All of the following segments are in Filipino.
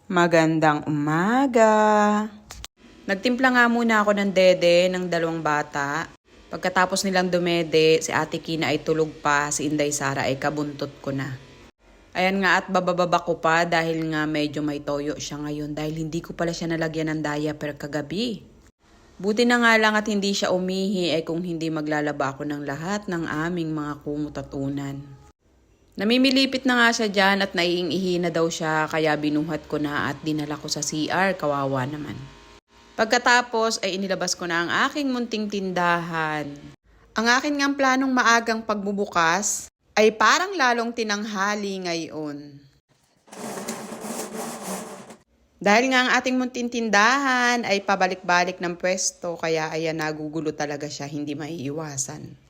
Magandang umaga! Nagtimpla nga muna ako ng dede ng 2 bata. Pagkatapos nilang dumede, si Ate Kina ay tulog pa, si Inday Sara ay kabuntot ko na. Ayan nga at babababa ko pa dahil nga medyo may toyo siya ngayon dahil hindi ko pala siya nalagyan ng diaper kagabi. Buti na nga lang at hindi siya umihi ay kung hindi maglalaba ako ng lahat ng aming mga kumot at unan. Namimilipit na nga siya dyan at naiingihi na daw siya kaya binuhat ko na at dinala ko sa CR, kawawa naman. Pagkatapos ay inilabas ko na ang aking munting tindahan. Ang akin ngang planong maagang pagbubukas ay parang lalong tinanghali ngayon. Dahil nga ang ating munting tindahan ay pabalik-balik ng pwesto kaya ayan nagugulo talaga siya, hindi maiiwasan.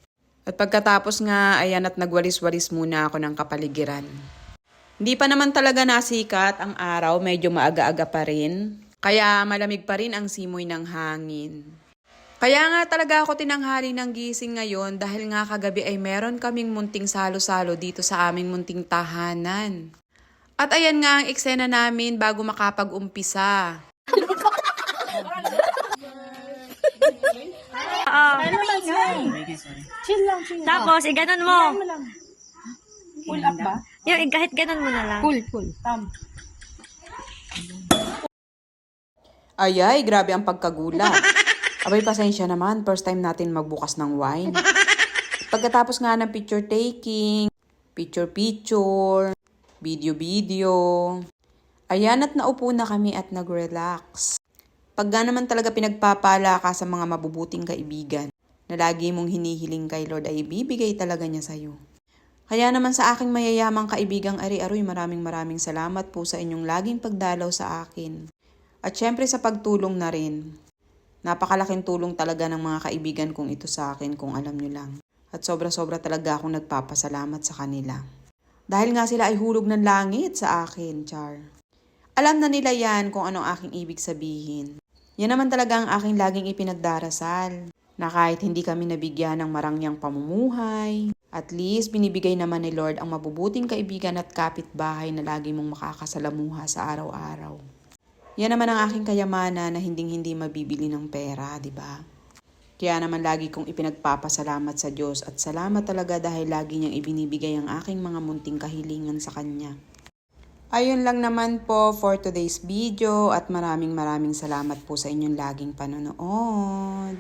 At pagkatapos nga, ayan at nagwalis-walis muna ako ng kapaligiran. Hindi pa naman talaga nasikat ang araw, medyo maaga-aga pa rin. Kaya malamig pa rin ang simoy ng hangin. Kaya nga talaga ako tinanghali ng gising ngayon dahil nga kagabi ay meron kaming munting salo-salo dito sa aming munting tahanan. At ayan nga ang eksena namin bago makapag-umpisa. Chill lang, chill lang. Tapos, iganon mo. Ano lang? Pull up ba? Yung kahit ganon mo na lang. Pull. Ayay, grabe ang pagkagulat. Abay, pasensya naman, first time natin magbukas ng wine. Pagkatapos nga ng picture taking, picture, video, ayan at naupo na kami at nag-relax. Pagka naman talaga pinagpapala ka sa mga mabubuting kaibigan, na lagi mong hinihiling kay Lord ay ibibigay talaga niya sa'yo. Kaya naman sa aking mayayamang kaibigang Ari-Aroy, maraming salamat po sa inyong laging pagdalaw sa akin. At syempre sa pagtulong na rin. Napakalaking tulong talaga ng mga kaibigan kong ito sa akin kung alam nyo lang. At sobra-sobra talaga akong nagpapasalamat sa kanila. Dahil nga sila ay hulog ng langit sa akin, Char. Alam na nila yan kung anong aking ibig sabihin. Yan naman talaga ang aking laging ipinagdarasal. Na kahit hindi kami nabigyan ng marangyang pamumuhay, at least binibigay naman ni Lord ang mabubuting kaibigan at kapitbahay na lagi mong makakasalamuha sa araw-araw. Yan naman ang aking kayamanan na hinding-hindi mabibili ng pera, di ba? Kaya naman lagi kong ipinagpapasalamat sa Diyos at salamat talaga dahil lagi niyang ibinibigay ang aking mga munting kahilingan sa Kanya. Ayun lang naman po for today's video at maraming salamat po sa inyong laging panonood.